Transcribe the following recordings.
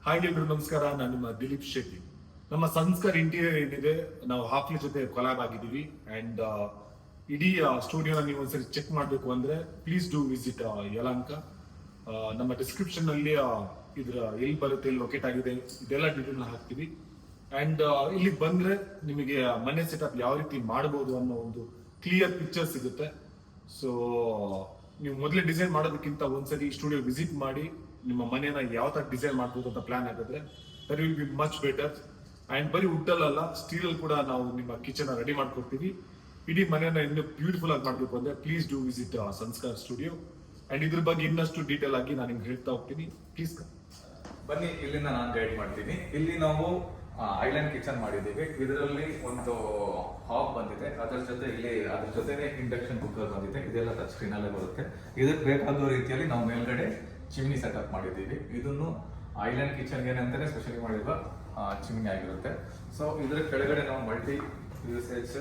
Hi ಎಲ್ರು ನಮಸ್ಕಾರ. ನಾನು ನಿಮ್ಮ ದಿಲೀಪ್ ಶೆಟ್ಟಿ. ನಮ್ಮ ಸಂಸ್ಕಾರ್ ಇಂಟೀರಿಯರ್ ಏನಿದೆ, ನಾವು ಹಾಫ್ಲಿ ಜೊತೆ ಕೊಲಾಬ್ ಆಗಿದ್ದೀವಿ. ಅಂಡ್ ಇಡೀ ಸ್ಟುಡಿಯೋನ ನೀವು ಒಂದ್ಸರಿ ಚೆಕ್ ಮಾಡಬೇಕು ಅಂದ್ರೆ ಪ್ಲೀಸ್ ಡೂ ವಿಸಿಟ್ ಯಲಹಂಕ. ನಮ್ಮ ಡಿಸ್ಕ್ರಿಪ್ಷನ್ ಅಲ್ಲಿ ಇದ್ರ ಎಲ್ಲಿ ಬರುತ್ತೆ, ಎಲ್ಲಿ ಲೊಕೇಟ್ ಆಗಿದೆ, ಇದೆಲ್ಲ ಡೀಟೇಲ್ ಹಾಕ್ತೀವಿ. ಅಂಡ್ ಇಲ್ಲಿ ಬಂದ್ರೆ ನಿಮಗೆ ಮನೆ ಸೆಟಪ್ ಯಾವ ರೀತಿ ಮಾಡಬಹುದು ಅನ್ನೋ ಒಂದು ಕ್ಲಿಯರ್ ಪಿಕ್ಚರ್ ಸಿಗುತ್ತೆ. ಸೊ ನೀವು ಮೊದಲೇ ಡಿಸೈನ್ ಮಾಡೋದಕ್ಕಿಂತ ಒಂದ್ಸರಿ ಸ್ಟುಡಿಯೋ ವಿಸಿಟ್ ಮಾಡಿ ನಿಮ್ಮ ಮನೆಯನ್ನ ಯಾವ ತರ ಡಿಸೈನ್ ಮಾಡ್ಬೋದು ಅಂತ ಪ್ಲಾನ್ ಆಗಿದ್ರೆ that will be much better. And ಬರೀ ವುಡ್ ಅಲ್ಲ, ಸ್ಟೀಲ್ ಅಲ್ಲಿ ಕೂಡ ನಾವು ನಿಮ್ಮ ಕಿಚನ್ ರೆಡಿ ಮಾಡ್ಕೊಡ್ತೀವಿ. ಇಡೀ ಮನೆಯನ್ನ ಇನ್ನೂ ಬ್ಯೂಟಿಫುಲ್ ಆಗಿ ಮಾಡ್ಬೇಕು ಅಂದ್ರೆ please do visit Sanskar studio. And ಇದ್ರ ಬಗ್ಗೆ ಇನ್ನಷ್ಟು ಡೀಟೇಲ್ ಆಗಿ ನಾನು ನಿಮ್ಗೆ ಹೇಳ್ತಾ ಹೋಗ್ತೀನಿ. ಪ್ಲೀಸ್ ಬನ್ನಿ, ಇಲ್ಲಿಂದ ನಾನು ಗೈಡ್ ಮಾಡ್ತೀನಿ. ಇಲ್ಲಿ ನಾವು ಐಲ್ಯಾಂಡ್ ಕಿಚನ್ ಮಾಡಿದ್ದೀವಿ. ಇದರಲ್ಲಿ ಒಂದು ಹಾಬ್ ಬಂದಿದೆ, ಅದ್ರ ಜೊತೆನೆ ಇಂಡಕ್ಷನ್ ಕುಕ್ಕರ್ ಬಂದಿದೆ. ಇದೆಲ್ಲ ಟಚ್ ಸ್ಕ್ರೀನ್ ಅಲ್ಲೇ ಬರುತ್ತೆ. ಇದಕ್ಕೆ ಬೇಕಾದ ರೀತಿಯಲ್ಲಿ ನಾವು ಮೇಲ್ಗಡೆ ಚಿಮ್ನಿ ಸೆಟಪ್ ಮಾಡಿದ್ದೀವಿ. ಇದನ್ನು ಐಲ್ಯಾಂಡ್ ಕಿಚನ್ ಏನಂತಾನೆ ಸ್ಪೆಷಲಿ ಮಾಡಿರುವ ಚಿಮ್ನಿ ಆಗಿರುತ್ತೆ. ಸೊ ಇದ್ರ ಕೆಳಗಡೆ ನಾವು ಮಲ್ಟಿ ಯೂಸೇಜ್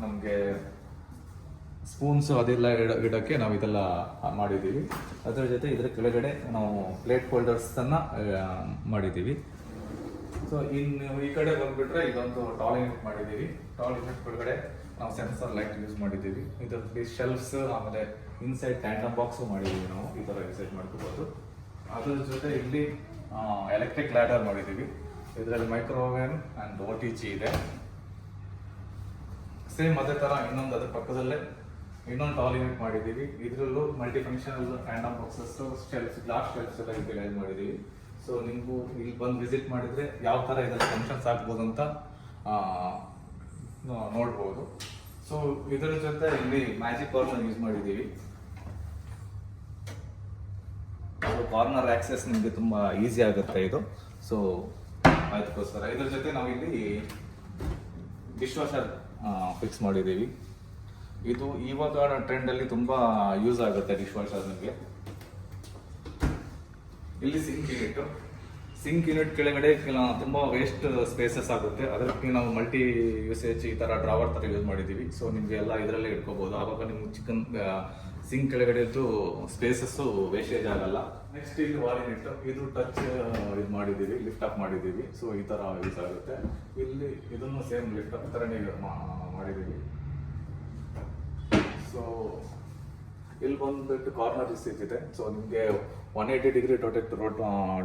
ನಮಗೆ ಸ್ಪೂನ್ಸ್ ಅದೆಲ್ಲ ಇಡಕ್ಕೆ ನಾವು ಇದೆಲ್ಲ ಮಾಡಿದ್ದೀವಿ. ಅದರ ಜೊತೆ ಇದರ ಕೆಳಗಡೆ ನಾವು ಪ್ಲೇಟ್ ಹೋಲ್ಡರ್ಸ್ ಅನ್ನ ಮಾಡಿದ್ದೀವಿ. ಸೊ ಇನ್ನು ಈ ಕಡೆ ಬಂದ್ಬಿಟ್ರೆ ಇದೊಂದು ಟಾಲ್ ಯೂನಿಟ್ ಮಾಡಿದ್ದೀವಿ. ಟಾಲ್ ಯೂನಿಟ್ ಒಳಗಡೆ ನಾವು ಸೆನ್ಸರ್ ಲೈಟ್ ಯೂಸ್ ಮಾಡಿದ್ದೀವಿ. ಇದರಲ್ಲಿ ಶೆಲ್ಫ್ಸ್, ಆಮೇಲೆ ಇನ್ಸೈಡ್ ಟ್ಯಾಂಡಮ್ ಬಾಕ್ಸ್ ಮಾಡಿದ್ದೀವಿ. ನಾವು ಈ ತರ ಯೂಸೇಜ್ ಮಾಡ್ಕೋಬಹುದು. ಅದ್ರ ಜೊತೆ ಇಲ್ಲಿ ಎಲೆಕ್ಟ್ರಿಕ್ ಲ್ಯಾಡರ್ ಮಾಡಿದ್ದೀವಿ. ಇದರಲ್ಲಿ ಮೈಕ್ರೋವೇವ್ ಅಂಡ್ OTG ಇದೆ. ಸೇಮ್ ಅದೇ ತರ ಇನ್ನೊಂದು ಅದ್ರ ಪಕ್ಕದಲ್ಲೇ ಇನ್ನೊಂದು ಟಾಲ್ ಯೂನಿಟ್ ಮಾಡಿದ್ದೀವಿ. ಇದರಲ್ಲೂ multi functional tandem boxes, shelves, glass shelves ಎಲ್ಲ ಯೂಟಿಲೈಸ್ ಮಾಡಿದ್ದೀವಿ. ಸೊ ನಿಮಗೂ ಇಲ್ಲಿ ಬಂದು ವಿಸಿಟ್ ಮಾಡಿದ್ರೆ ಯಾವ ತರ ಇದರಲ್ಲಿ ಫಂಕ್ಷನ್ಸ್ ಆಗ್ಬೋದು ಅಂತ ನೋಡ್ಬೋದು. ಸೊ ಇದರ ಜೊತೆ ಇಲ್ಲಿ ಮ್ಯಾಜಿಕ್ ಕಾರ್ನರ್ ಯೂಸ್ ಮಾಡಿದ್ದೀವಿ. ಕಾರ್ನರ್ ಆಕ್ಸೆಸ್ ನಿಮಗೆ ತುಂಬಾ ಈಸಿ ಆಗುತ್ತೆ ಇದು. ಸೊ ಅದಕ್ಕೋಸ್ಕರ ಇದ್ರ ಜೊತೆ ನಾವು ಇಲ್ಲಿ ಡಿಶ್ ವಾಷರ್ ಫಿಕ್ಸ್ ಮಾಡಿದ್ದೀವಿ. ಇದು ಇವಾಗ ಟ್ರೆಂಡ್ ಅಲ್ಲಿ ತುಂಬಾ ಯೂಸ್ ಆಗುತ್ತೆ ಡಿಶ್ ವಾಷರ್ ನಿಮಗೆ. ಇಲ್ಲಿ ಸಿಂಕ್ ಯೂನಿಟ್ ಕೆಳಗಡೆ ತುಂಬಾ ವೇಸ್ಟ್ ಸ್ಪೇಸಸ್ ಆಗುತ್ತೆ. ಅದಕ್ಕೆ ನಾವು ಮಲ್ಟಿ ಯೂಸೇಜ್ ಈ ತರ ಡ್ರಾವರ್ ತರ ಯೂಸ್ ಮಾಡಿದೀವಿ. ಸೊ ನಿಮ್ಗೆ ಎಲ್ಲ ಇದರಲ್ಲೇ ಇಟ್ಕೋಬಹುದು. ಆವಾಗ ನಿಮ್ಗೆ ಚಿಕನ್ ಸಿಂಕ್ ಕೆಳಗಡೆ ಸ್ಪೇಸಸ್ ವೇಸ್ಟೇಜ್ ಆಗಲ್ಲ. ನೆಕ್ಸ್ಟ್ ಇಲ್ಲಿ ವಾಲ್ ಯೂನಿಟ್, ಇದು ಟಚ್ ಇದು ಮಾಡಿದೀವಿ, ಲಿಫ್ಟ್ ಅಪ್ ಮಾಡಿದೀವಿ. ಸೊ ಈ ತರ ಯೂಸ್ ಆಗುತ್ತೆ. ಇಲ್ಲಿ ಇದನ್ನು ಸೇಮ್ ಲಿಫ್ಟ್ ಅಪ್ ತರನೇ ಮಾಡಿದೀವಿ. ಸೊ ಇಲ್ಲಿ ಬಂದ್ಬಿಟ್ಟು ಕಾರ್ನರ್ ಇದೆ. ಸೊ ನಿಮಗೆ 180 ಡಿಗ್ರಿ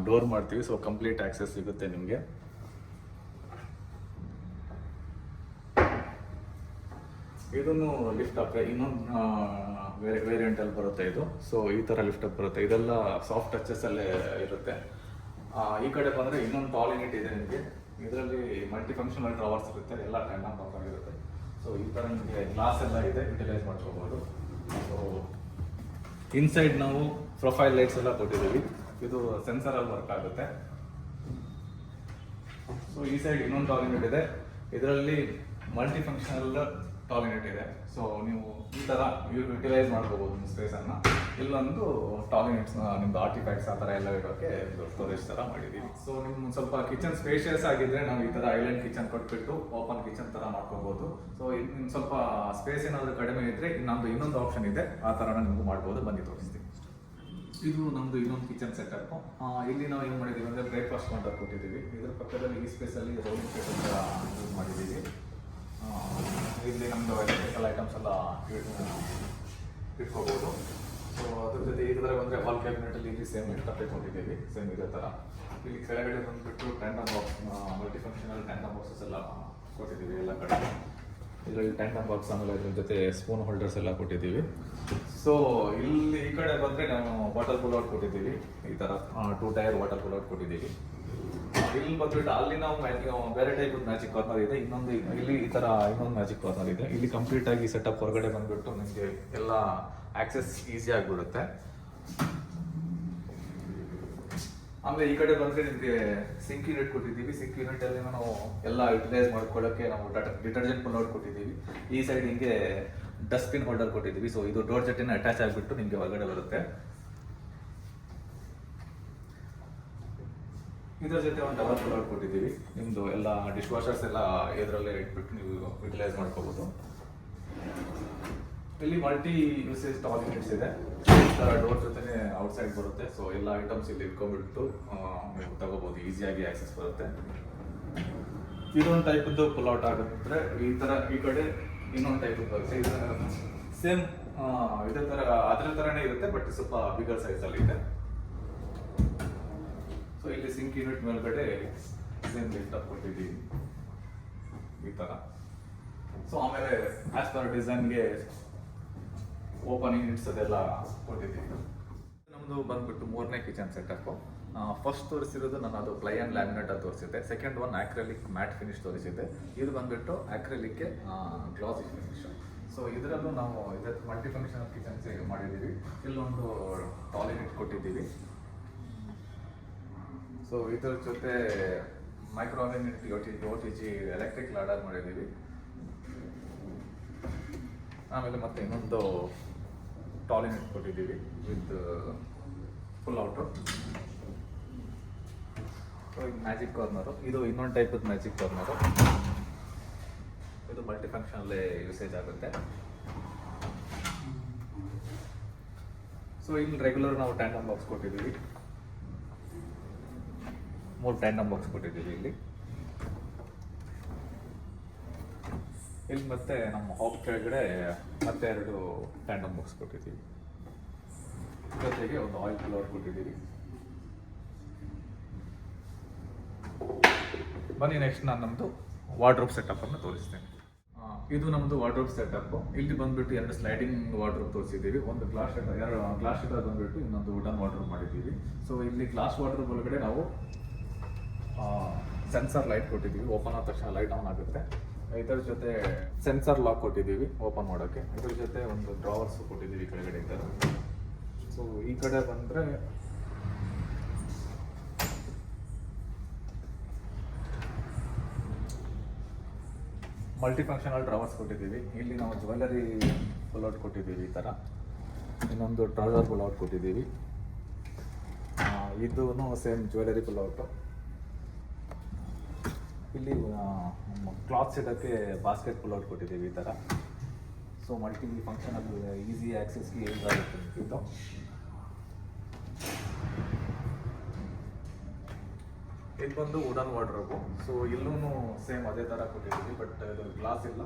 ಡೋರ್ ಮಾಡ್ತೀವಿ. ಸೊ ಕಂಪ್ಲೀಟ್ ಆಕ್ಸೆಸ್ ಸಿಗುತ್ತೆ ನಿಮಗೆ. ಇದನ್ನು ಲಿಫ್ಟ್ ಅಪ್ ಇನ್ನೊಂದು ವೇರಿಯಂಟ್ ಅಲ್ಲಿ ಬರುತ್ತೆ ಇದು. ಸೊ ಈ ತರ ಲಿಫ್ಟ್ ಅಪ್ ಬರುತ್ತೆ. ಇದೆಲ್ಲ ಸಾಫ್ಟ್ ಟಚಸ್ ಅಲ್ಲೇ ಇರುತ್ತೆ. ಈ ಕಡೆ ಬಂದ್ರೆ ಇನ್ನೊಂದು ಟಾಲ್ ಯೂನಿಟ್ ಇದೆ ನಿಮಗೆ. ಇದರಲ್ಲಿ ಮಲ್ಟಿ ಫಂಕ್ಷನಲ್ ಡ್ರಾವರ್ಸ್ ಇರುತ್ತೆ, ಎಲ್ಲ ಟ್ಯಾಂಡಮ್ ಬಾಕ್ಸ್ ಆಗಿರುತ್ತೆ. ಸೊ ಈ ತರ ನಿಮಗೆ ಗ್ಲಾಸ್ ಎಲ್ಲ ಇದೆ, ಯುಟಿಲೈಸ್ ಮಾಡ್ಕೋಬಹುದು. ಸೊ ಇನ್ಸೈಡ್ ನಾವು ಪ್ರೊಫೈಲ್ ಲೈಟ್ಸ್ ಎಲ್ಲ ಕೊಟ್ಟಿದ್ದೀವಿ. ಇದು ಸೆನ್ಸರ್ ಅಲ್ಲಿ ವರ್ಕ್ ಆಗುತ್ತೆ. ಸೊ ಈ ಸೈಡ್ ಇನ್ನೊಂದು ಟಾಲ್ ಯೂನಿಟ್ ಇದೆ. ಇದರಲ್ಲಿ ಮಲ್ಟಿ ಫಂಕ್ಷನಲ್ ಟಾಲ್ ಯೂನಿಟ್ ಇದೆ. ಸೊ ನೀವು ಈ ತರ ಯುಟಿಲೈಸ್ ಮಾಡ್ಕೋಬಹುದು ನಿಮ್ಮ ಸ್ಪೇಸ್ ಅನ್ನ. ಇಲ್ಲೊಂದು ಟಾಲ್ ಯೂನಿಟ್ಸ್ ನಿಮ್ದು ಆರ್ಟಿಫ್ಯಾಕ್ಟ್ಸ್ ಆ ತರ ಎಲ್ಲ ಇಡೋಕೆ ಸ್ಟೋರೇಜ್ ತರ ಮಾಡಿದೀವಿ. ಸೊ ನಿಮ್ ಸ್ವಲ್ಪ ಕಿಚನ್ ಸ್ಪೇಷಿಯಸ್ ಆಗಿದ್ರೆ ನಾವು ಈ ತರ ಐಲ್ಯಾಂಡ್ ಕಿಚನ್ ಕೊಟ್ಬಿಟ್ಟು ಓಪನ್ ಕಿಚನ್ ತರ ಮಾಡ್ಕೋಬಹುದು. ಸೊ ನಿಮ್ ಸ್ವಲ್ಪ ಸ್ಪೇಸ್ ಏನಾದ್ರು ಕಡಿಮೆ ಇದ್ರೆ ಇನ್ನೊಂದು ಆಪ್ಷನ್ ಇದೆ, ಆ ತರ ನಿಮ್ಗೂ ಮಾಡ್ಬೋದು. ಬನ್ನಿ ತೋರಿಸ್ತೀವಿ. ಇದು ನಮ್ದು ಇನ್ನೊಂದು ಕಿಚನ್ ಸೆಟಪ್. ಇಲ್ಲಿ ನಾವು ಏನ್ ಮಾಡಿದೀವಿ ಅಂದ್ರೆ ಬ್ರೇಕ್ಫಾಸ್ಟ್ ಕೌಂಟರ್ ಕೊಟ್ಟಿದ್ದೀವಿ. ಇದ್ರ ಪಕ್ಕದಲ್ಲಿ ಈ ಸ್ಪೇಸ್ ಅಲ್ಲಿ ರೋಲಿಂಗ್ ಸ್ಪೇಸ್ ಅಂತ ಯೂಸ್ ಮಾಡಿದ್ದೀವಿ. ಇಲ್ಲಿ ನಮ್ದು ಎಲೆಕ್ಟ್ರಿಕಲ್ ಐಟಮ್ಸ್ ಎಲ್ಲ ಇಟ್ಕೋಬಹುದು. ಸೊ ಅದ್ರ ಜೊತೆ ಈ ತರ ಬಂದ್ರೆ ವಾಲ್ ಕ್ಯಾಬಿನೆಟ್ ಅಲ್ಲಿ ಇಲ್ಲಿ ಸೇಮ್ ಇಟ್ಕಪ್ಪೆ ಕೊಟ್ಟಿದ್ದೀವಿ. ಸೇಮ್ ಇದೇ ತರ. ಇಲ್ಲಿ ಕೆಳಗಡೆ ಬಂದ್ಬಿಟ್ಟು tandem box, multi functional tandem boxes ಎಲ್ಲ ಕೊಟ್ಟಿದ್ದೀವಿ ಎಲ್ಲ ಕಡೆ. ಇದರಲ್ಲಿ ಟ್ಯಾಂಡಮ್ ಬಾಕ್ಸ್, ಆಮೇಲೆ ಅದ್ರ ಜೊತೆ ಸ್ಪೂನ್ ಹೋಲ್ಡರ್ಸ್ ಎಲ್ಲ ಕೊಟ್ಟಿದ್ದೀವಿ. ಸೊ ಇಲ್ಲಿ ಈ ಕಡೆ ಬಂದ್ರೆ ನಾವು ವಾಟರ್ ಪುಲ್ ಔಟ್ ಕೊಟ್ಟಿದ್ದೀವಿ. ಈ ತರ 2 ಟೈರ್ ವಾಟರ್ ಪುಲ್ ಔಟ್ ಕೊಟ್ಟಿದ್ದೀವಿ. ಇಲ್ಲಿ ಬಂದ್ಬಿಟ್ಟು ಅಲ್ಲಿ ನಾವು ಬೇರೆ ಟೈಪ್ ಮ್ಯಾಜಿಕ್ ಕಾರ್ನರ್ ಇದೆ. ಇಲ್ಲಿ ಈ ತರ ಇನ್ನೊಂದು ಮ್ಯಾಜಿಕ್ ಕಾರ್ನರ್ ಇದೆ. ಇಲ್ಲಿ ಕಂಪ್ಲೀಟ್ ಆಗಿ ಸೆಟಪ್ ಹೊರಗಡೆ ಬಂದ್ಬಿಟ್ಟು ನಿಮಗೆ ಎಲ್ಲ ಆಕ್ಸೆಸ್ ಈಸಿ ಆಗಿಬಿಡುತ್ತೆ. ಆಮೇಲೆ ಈ ಕಡೆ ಬಂದ್ರೆ ನಿಮಗೆ ಸಿಂಕ್ ಯೂನಿಟ್ ಕೊಟ್ಟಿದ್ದೀವಿ. ಸಿಂಕ್ ಯೂನಿಟ್ ಅಲ್ಲಿ ನಾವು ಎಲ್ಲ ಯುಟಿಲೈಸ್ ಮಾಡ್ಕೊಳ್ಳೋಕೆ ನಾವು ಡಿಟರ್ಜೆಂಟ್ ಪುಲ್ ಔಟ್ ಕೊಟ್ಟಿದ್ದೀವಿ. ಈ ಸೈಡ್ ಹಿಂಗೆ ಡಸ್ಟ್ಬಿನ್ ಹೋಲ್ಡರ್ ಕೊಟ್ಟಿದ್ದೀವಿ. ಸೊ ಇದು ಡೋರ್ ಜೊತೆನೇ ಅಟ್ಯಾಚ್ ಆಗಿಬಿಟ್ಟು ನಿಮಗೆ ಹೊರಗಡೆ ಬರುತ್ತೆ. ಇದರ ಜೊತೆ ಒಂದು ಡಬಲ್ ಪುಲ್ ಔಟ್ ಕೊಟ್ಟಿದ್ದೀವಿ. ನಿಮ್ದು ಎಲ್ಲ ಡಿಶ್ ವಾಷರ್ಸ್ ಎಲ್ಲ ಇದರಲ್ಲೇ ಇಟ್ಬಿಟ್ಟು ನೀವು ಯುಟಿಲೈಸ್ ಮಾಡ್ಕೋಬಹುದು. ಇಲ್ಲಿ ಮಲ್ಟಿ ಯೂಸೇಜ್ ಟಾಲ್ ಯೂನಿಟ್ಸ್ ಇದೆ. ಈ ಥರ ಡೋರ್ ಜೊತೆನೆ ಔಟ್ಸೈಡ್ ಬರುತ್ತೆ. ಸೊ ಎಲ್ಲ ಐಟಮ್ಸ್ ಇಲ್ಲಿ ಇಟ್ಕೊಂಡ್ಬಿಟ್ಟು ನೀವು ತಗೋಬಹುದು, ಈಸಿಯಾಗಿ ಆಕ್ಸೆಸ್ ಬರುತ್ತೆ. ಇದೊಂದು ಟೈಪದ್ದು ಪುಲ್ ಔಟ್ ಆಗುತ್ತೆ. ಈ ಥರ ಈ ಕಡೆ ಇನ್ನೊಂದು ಟೈಪ್ ಬರುತ್ತೆ. ಇದು ಸೇಮ್ ಇದೇ ಥರ ಅದ್ರ ಥರನೇ ಇರುತ್ತೆ, ಬಟ್ ಸ್ವಲ್ಪ ಬಿಗರ್ ಸೈಜಲ್ಲಿ ಇದೆ. ಸೊ ಇಲ್ಲಿ ಸಿಂಕ್ ಯೂನಿಟ್ ಮೇಲ್ಗಡೆ ಸೇಮ್ ಲಿಫ್ಟ್ ಅಪ್ ಕೊಟ್ಟಿದ್ದೀವಿ ಈ ಥರ. ಸೊ ಆಮೇಲೆ ಆಸ್ ಪರ್ ಡಿಸೈನ್ಗೆ ಓಪನ್ ಯೂನಿಟ್ಸ್ ಅದೆಲ್ಲ ಕೊಟ್ಟಿದ್ದೀವಿ. ನಮ್ಮದು ಬಂದ್ಬಿಟ್ಟು 3ನೇ ಕಿಚನ್ ಸೆಟಪ್. ಫಸ್ಟ್ ತೋರಿಸಿರೋದು ನಾನು ಅದು ಪ್ಲೈ ಆ್ಯಂಡ್ ಲ್ಯಾಮಿನೇಟ್ ಅದು ತೋರಿಸಿದ್ದೆ. Second one acrylic matt finish ತೋರಿಸಿದ್ದೆ. ಇದು ಬಂದ್ಬಿಟ್ಟು ಆಕ್ರೆಲಿಕ್ಗೆ ಗ್ಲಾಸಿ ಫಿನಿಶ್. ಸೊ ಇದರಲ್ಲೂ ನಾವು ಇದಕ್ಕೆ ಮಲ್ಟಿ ಫಂಕ್ಷನಲ್ ಕಿಚನ್ಸ್ ಮಾಡಿದ್ದೀವಿ. ಇಲ್ಲೊಂದು ಟಾಯ್ಲೆಟ್ ಕೊಟ್ಟಿದ್ದೀವಿ. ಸೊ ಇದರ ಜೊತೆ ಮೈಕ್ರೋವೇವ್ OTG ಎಲೆಕ್ಟ್ರಿಕ್ ಲಾಡರ್ ಮಾಡಿದ್ದೀವಿ. ಆಮೇಲೆ ಮತ್ತೆ ಇನ್ನೊಂದು ಟಾಯ್ಲೆಟ್ ಕೊಟ್ಟಿದ್ದೀವಿ ವಿತ್ ಫುಲ್ ಔಟು. ಸೊ ಇದು ಮ್ಯಾಜಿಕ್ ಕಾರ್ನರು. ಇದು ಇನ್ನೊಂದು ಟೈಪದ ಮ್ಯಾಜಿಕ್ ಕಾರ್ನರು. ಇದು ಮಲ್ಟಿ ಫಂಕ್ಷನಲ್ಲೇ ಯೂಸೇಜ್ ಆಗುತ್ತೆ. ಸೊ ಇಲ್ಲಿ ರೆಗ್ಯುಲರ್ ನಾವು ಟ್ಯಾಂಡಮ್ ಬಾಕ್ಸ್ ಕೊಟ್ಟಿದ್ದೀವಿ. 3 ಟ್ಯಾಂಡಮ್ ಬಾಕ್ಸ್ ಕೊಟ್ಟಿದ್ದೀವಿ ಇಲ್ಲಿ. ಇಲ್ಲಿ ಮತ್ತೆ ನಮ್ಮ ಹಾಪ್ ಕೆಳಗಡೆ ಮತ್ತೆ 2 ಟ್ಯಾಂಡಮ್ ಬಾಕ್ಸ್ ಕೊಟ್ಟಿದ್ದೀವಿ. ಜೊತೆಗೆ ಒಂದು ಆಯಿಲ್ ಕೂಲರ್ ಕೊಟ್ಟಿದ್ದೀವಿ. ಬನ್ನಿ ನೆಕ್ಸ್ಟ್ ನಾನು ನಮ್ಮದು ವಾರ್ಡ್ರೋಬ್ ಸೆಟಪ್ ಅನ್ನು ತೋರಿಸ್ತೇನೆ. ಇದು ನಮ್ಮದು ವಾರ್ಡ್ರೋಬ್ ಸೆಟಪ್. ಇಲ್ಲಿ ಬಂದ್ಬಿಟ್ಟು 2 ಸ್ಲೈಡಿಂಗ್ ವಾರ್ಡ್ರೋಬ್ ತೋರಿಸಿದ್ದೀವಿ. ಒಂದು ಗ್ಲಾಸ್ ಶಟರ್, 2 ಗ್ಲಾಸ್ ಶಟರ್ ಬಂದ್ಬಿಟ್ಟು ಇನ್ನೊಂದು ವುಡನ್ ವಾರ್ಡ್ರೋಬ್ ಮಾಡಿದ್ದೀವಿ. ಸೊ ಇಲ್ಲಿ ಗ್ಲಾಸ್ ವಾರ್ಡ್ರೋಬ್ ಒಳಗಡೆ ನಾವು ಸೆನ್ಸರ್ ಲೈಟ್ ಕೊಟ್ಟಿದ್ದೀವಿ. ಓಪನ್ ಆದ ತಕ್ಷಣ ಲೈಟ್ ಆನ್ ಆಗುತ್ತೆ. ಇದರ ಜೊತೆ ಸೆನ್ಸರ್ ಲಾಕ್ ಕೊಟ್ಟಿದ್ದೀವಿ ಓಪನ್ ಮಾಡೋಕ್ಕೆ. ಇದ್ರ ಜೊತೆ ಒಂದು ಡ್ರಾವರ್ಸ್ ಕೊಟ್ಟಿದ್ದೀವಿ ಕೆಳಗಡೆ ಈ ಥರ. ಸೊ ಈ ಕಡೆ ಬಂದರೆ ಮಲ್ಟಿ ಫಂಕ್ಷನಲ್ ಡ್ರಾವರ್ಸ್ ಕೊಟ್ಟಿದ್ದೀವಿ. ಇಲ್ಲಿ ನಾವು ಜ್ಯುವೆಲ್ಲರಿ ಪುಲ್ಔಟ್ ಕೊಟ್ಟಿದ್ದೀವಿ ಈ ಥರ. ಇನ್ನೊಂದು ಟ್ರೌಸರ್ ಪುಲ್ಔಟ್ ಕೊಟ್ಟಿದ್ದೀವಿ. ಇದೂ ಸೇಮ್ ಜ್ಯುವೆಲ್ಲರಿ ಪುಲ್ಔಟು. ಇಲ್ಲಿ ಕ್ಲಾತ್ಸ್ ಇಡೋಕ್ಕೆ ಬಾಸ್ಕೆಟ್ ಪುಲ್ಔಟ್ ಕೊಟ್ಟಿದ್ದೀವಿ ಈ ಥರ. ಸೊ ಮಲ್ಟಿ ಫಂಕ್ಷನಲ್ ಈಸಿ ಆಕ್ಸೆಸ್ಗೆ ಯೂಸ್ ಆಗುತ್ತೆ ಇದು. ಇದು ಬಂದು ವುಡನ್ ವಾರ್ಡ್ರೋಬು. ಸೊ ಇಲ್ಲೂ ಸೇಮ್ ಅದೇ ಥರ ಕೊಟ್ಟಿದ್ದೀವಿ, ಬಟ್ ಇದು ಗ್ಲಾಸ್ ಇಲ್ಲ,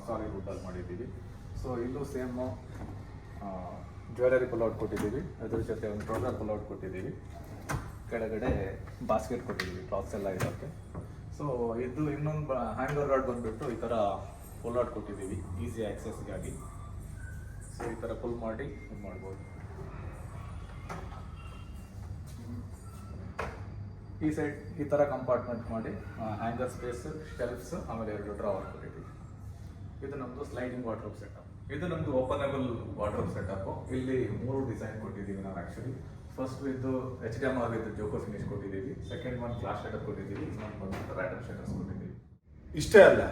ಸಾಲಿಡ್ ವುಡ್ಡಲ್ಲಿ ಮಾಡಿದ್ದೀವಿ. ಸೊ ಇಲ್ಲೂ ಸೇಮು ಜ್ಯುವೆಲರಿ ಪುಲ್ಔಟ್ ಕೊಟ್ಟಿದ್ದೀವಿ. ಅದ್ರ ಜೊತೆ ಒಂದು ಟ್ರೌಸರ್ ಪುಲ್ಔಟ್ ಕೊಟ್ಟಿದ್ದೀವಿ. ಕೆಳಗಡೆ ಬಾಸ್ಕೆಟ್ ಕೊಟ್ಟಿದ್ದೀವಿ ಕ್ಲಾತ್ಸ್ ಎಲ್ಲ ಇರೋಕ್ಕೆ. ಸೊ ಇದು ಇನ್ನೊಂದು ಹ್ಯಾಂಗರ್ ರಾಡ್ ಬಂದುಬಿಟ್ಟು ಈ ಥರ ಪುಲ್ಔಟ್ ಕೊಟ್ಟಿದ್ದೀವಿ ಈಸಿ ಆಕ್ಸೆಸ್ಗಾಗಿ. ಸೊ ಈ ಥರ ಪುಲ್ ಮಾಡಿ ಇದು ಮಾಡ್ಬೋದು. ಈ ಸೈಡ್ ಈ ಥರ ಕಂಪಾರ್ಟ್ಮೆಂಟ್ ಮಾಡಿ ಹ್ಯಾಂಗರ್ ಸ್ಪೇಸ್, ಶೆಲ್ಫ್ಸ್, ಆಮೇಲೆ 2 ಡ್ರಾವರ್ ಕೊಟ್ಟಿದ್ದೀವಿ. ಇದು ನಮ್ಮದು ಸ್ಲೈಡಿಂಗ್ ವಾರ್ಡ್ರೋಬ್ ಸೆಟಪ್. ಇದು ನಮ್ಮದು ಓಪನಬಲ್ ವಾರ್ಡ್ರೋಬ್ ಸೆಟಪ್. ಇಲ್ಲಿ 3 ಡಿಸೈನ್ ಕೊಟ್ಟಿದ್ದೀವಿ ನಾವು ಆ್ಯಕ್ಚುಲಿ. ಫಸ್ಟ್ ಇದು HDMR ವಿತ್ ಜೋಕೋ ಫಿನಿಶ್ ಕೊಟ್ಟಿದ್ದೀವಿ. ಸೆಕೆಂಡ್ ಒನ್ ಗ್ಲಾಸ್ ಶಟರ್ ಕೊಟ್ಟಿದ್ದೀವಿ. ಇನ್ನೊಂದು ಬಂದು ರ್ಯಾಂಡಮ್ ಶಟರ್ಸ್ ಕೊಟ್ಟಿದ್ದೀವಿ. ಇಷ್ಟೇ ಅಲ್ಲ,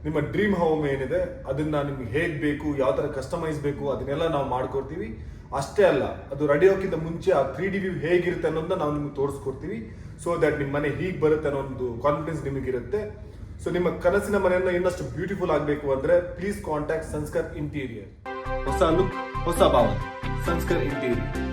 ನಿಮ್ಮ ಡ್ರೀಮ್ ಹೋಮ್ ಏನಿದೆ ಅದನ್ನ ನಿಮ್ಗೆ ಹೇಗೆ ಬೇಕು, ಯಾವ ಥರ ಕಸ್ಟಮೈಸ್ ಬೇಕು ಅದನ್ನೆಲ್ಲ ನಾವು ಮಾಡ್ಕೊಡ್ತೀವಿ. ಅಷ್ಟೇ ಅಲ್ಲ, ಅದು ರೆಡಿ ಹೋಗಿಂತ ಮುಂಚೆ ಆ 3D ವ್ಯೂ ಹೇಗಿರುತ್ತೆ ಅನ್ನೋದನ್ನ ನಾವು ನಿಮ್ಗೆ ತೋರಿಸ್ಕೊಡ್ತೀವಿ. ಸೊ ದಟ್ ನಿಮ್ಮ ಮನೆ ಹೀಗೆ ಬರುತ್ತೆ ಅನ್ನೋ ಒಂದು ಕಾನ್ಫಿಡೆನ್ಸ್ ನಿಮಗಿರುತ್ತೆ. ಸೊ ನಿಮ್ಮ ಕನಸಿನ ಮನೆಯನ್ನು ಇನ್ನಷ್ಟು ಬ್ಯೂಟಿಫುಲ್ ಆಗಬೇಕು ಅಂದರೆ ಪ್ಲೀಸ್ ಕಾಂಟ್ಯಾಕ್ಟ್ ಸಂಸ್ಕರ್ ಇಂಟೀರಿಯರ್. ಹೊಸ ಲುಕ್, ಹೊಸ ಭಾವನೆ, ಸಂಸ್ಕರ್ ಇಂಟೀರಿಯರ್.